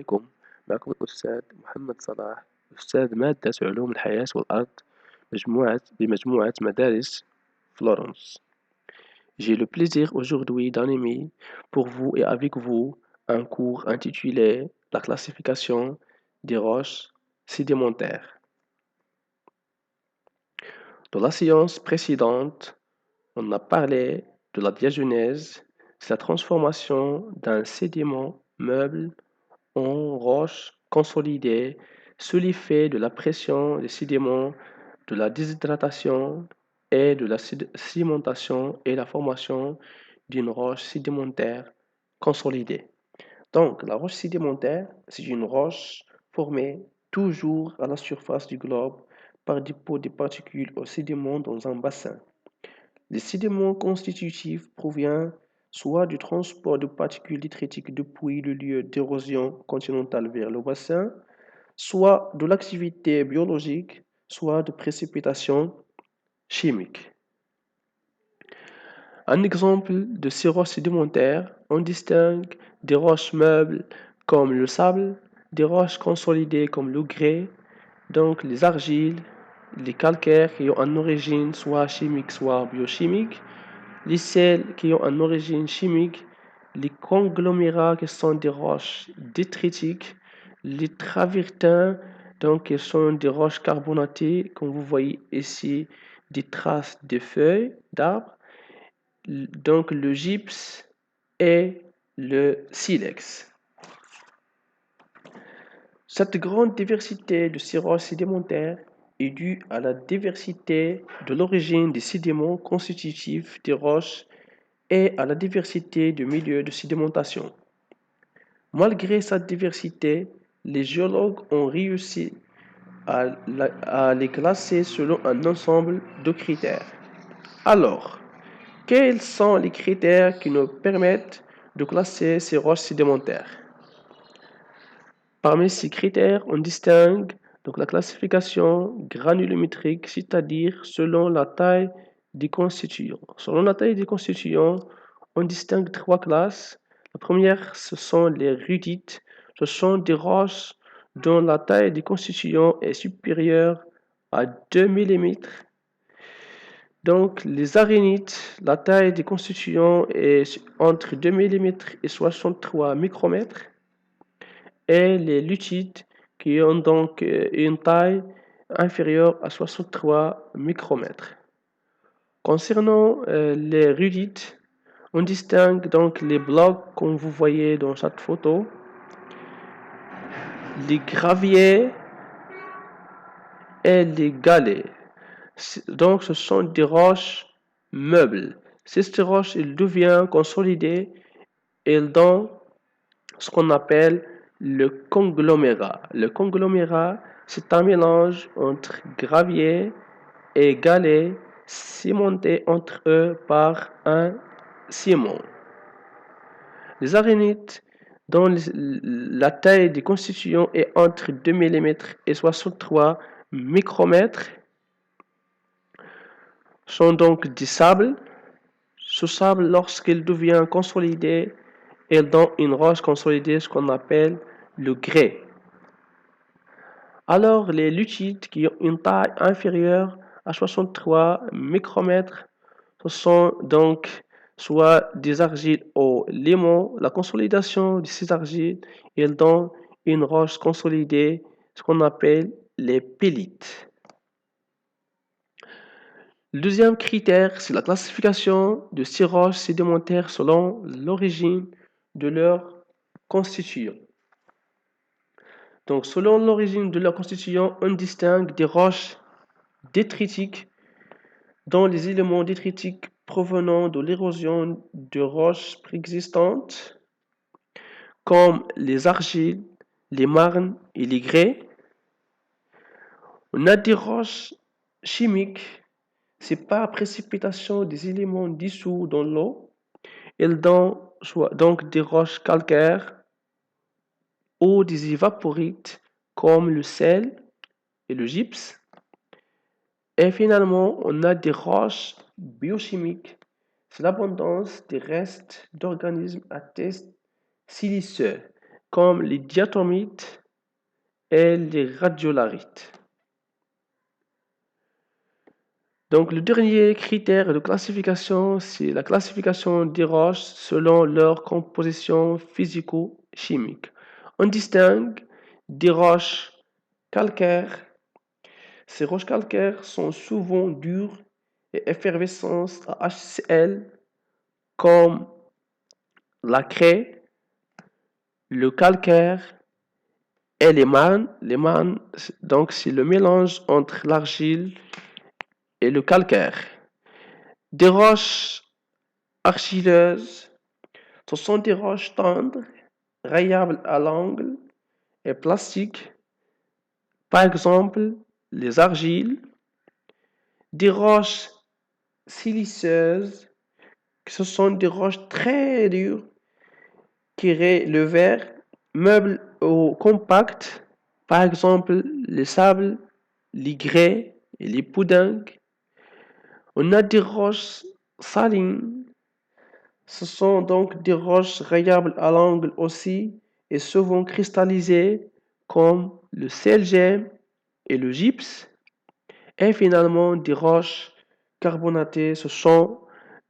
عليكم. معكم الأستاذ محمد صلاح، أستاذ مادة علوم الحياة والأرض بمجموعة مدارس فلورنس. J'ai le plaisir aujourd'hui d'animer pour vous et avec vous un cours intitulé La classification des roches sédimentaires. Dans la séance précédente, on a parlé de la diagenèse, c'est la transformation d'un sédiment meuble en roche consolidée sous l'effet de la pression des sédiments, de la déshydratation et de la sédimentation et la formation d'une roche sédimentaire consolidée. Donc, la roche sédimentaire, c'est une roche formée toujours à la surface du globe par dépôt de particules aux sédiments dans un bassin. Les sédiments constitutifs proviennent soit du transport de particules détritiques depuis le lieu d'érosion continentale vers le bassin, soit de l'activité biologique, soit de précipitations chimiques. Un exemple de ces roches sédimentaires, on distingue des roches meubles comme le sable, des roches consolidées comme le grès, donc les argiles, les calcaires qui ont une origine soit chimique soit biochimique, les sels qui ont une origine chimique, les conglomérats qui sont des roches détritiques, les travertins, donc qui sont des roches carbonatées, comme vous voyez ici, des traces de feuilles d'arbres, donc le gypse et le silex. Cette grande diversité de ces roches sédimentaires est due à la diversité de l'origine des sédiments constitutifs des roches et à la diversité du milieu de sédimentation. Malgré cette diversité, les géologues ont réussi à les classer selon un ensemble de critères. Alors, quels sont les critères qui nous permettent de classer ces roches sédimentaires? Parmi ces critères, on distingue donc la classification granulométrique, c'est-à-dire selon la taille des constituants. Selon la taille des constituants, on distingue trois classes. La première, ce sont les rudites. Ce sont des roches dont la taille des constituants est supérieure à 2 mm. Donc, les arénites, la taille des constituants est entre 2 mm et 63 micromètres. Et les lutites qui ont donc une taille inférieure à 63 micromètres. Concernant les rudites, on distingue donc les blocs comme vous voyez dans cette photo, les graviers et les galets. Donc ce sont des roches meubles. Ces roches, elles deviennent consolidées et elles donnent ce qu'on appelle le conglomérat. Le conglomérat, c'est un mélange entre gravier et galets cimentés entre eux par un ciment. Les arénites, dont la taille des constituants est entre 2 mm et 63 micromètres, sont donc des sables. Ce sable, lorsqu'il devient consolidé, il donne une roche consolidée, ce qu'on appelle le grès. Alors, les lutites qui ont une taille inférieure à 63 micromètres, ce sont donc soit des argiles au limon. La consolidation de ces argiles, ils donnent une roche consolidée, ce qu'on appelle les pélites. Le deuxième critère, c'est la classification de ces roches sédimentaires selon l'origine de leur constituant. Donc, selon l'origine de leur constituant, on distingue des roches détritiques dont les éléments détritiques provenant de l'érosion de roches préexistantes, comme les argiles, les marnes et les grès. On a des roches chimiques, c'est par précipitation des éléments dissous dans l'eau. Elles donnent donc des roches calcaires ou des évaporites comme le sel et le gypse. Et finalement, on a des roches biochimiques. C'est l'abondance des restes d'organismes à test siliceux. comme les diatomites et les radiolarites. Donc, le dernier critère de classification, c'est la classification des roches selon leur composition physico-chimique. On distingue des roches calcaires. Ces roches calcaires sont souvent dures et effervescentes à HCl, comme la craie, le calcaire et les marnes. Les marnes, donc, c'est le mélange entre l'argile et le calcaire. Des roches argileuses, ce sont des roches tendres, rayables à l'angle et plastiques. Par exemple, les argiles. Des roches siliceuses, ce sont des roches très dures qui raient le verre. Meubles ou compacts, par exemple les sables, les grès et les puddings. On a des roches salines. Ce sont donc des roches rayables à l'angle aussi et souvent cristallisées comme le sel-gemme et le gypse. Et finalement, des roches carbonatées,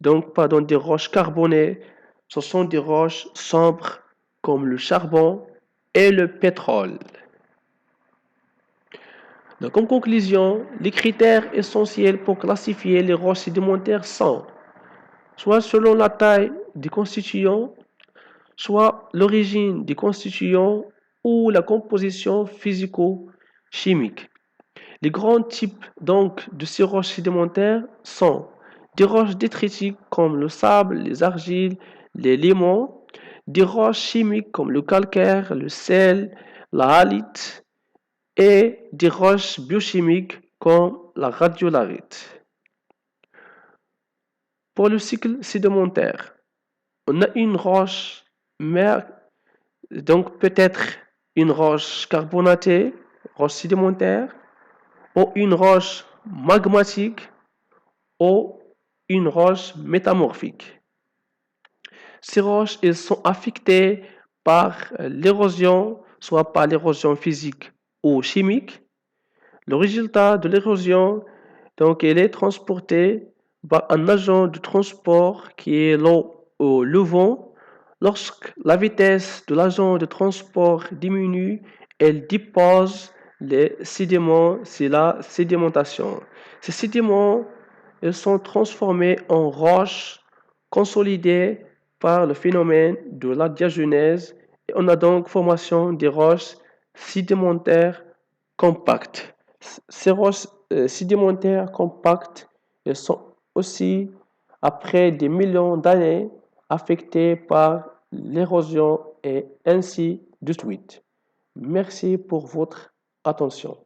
des roches carbonées, ce sont des roches sombres comme le charbon et le pétrole. Donc, en conclusion, les critères essentiels pour classifier les roches sédimentaires sont soit selon la taille des constituants, soit l'origine des constituants ou la composition physico-chimique. Les grands types donc de ces roches sédimentaires sont des roches détritiques comme le sable, les argiles, les limons, des roches chimiques comme le calcaire, le sel, la halite et des roches biochimiques comme la radiolarite. Pour le cycle sédimentaire, on a une roche mère, donc peut-être une roche carbonatée, roche sédimentaire, ou une roche magmatique, ou une roche métamorphique. Ces roches elles sont affectées par l'érosion, soit par l'érosion physique ou chimique. Le résultat de l'érosion, donc, elle est transportée par un agent de transport qui est l'eau ou le vent. Lorsque la vitesse de l'agent de transport diminue, elle dépose les sédiments, c'est la sédimentation. Ces sédiments ils sont transformés en roches consolidées par le phénomène de la diagenèse. Et on a donc formation des roches sédimentaires compactes. Ces roches sédimentaires compactes elles sont aussi, après des millions d'années, affectées par l'érosion et ainsi de suite. Merci pour votre attention.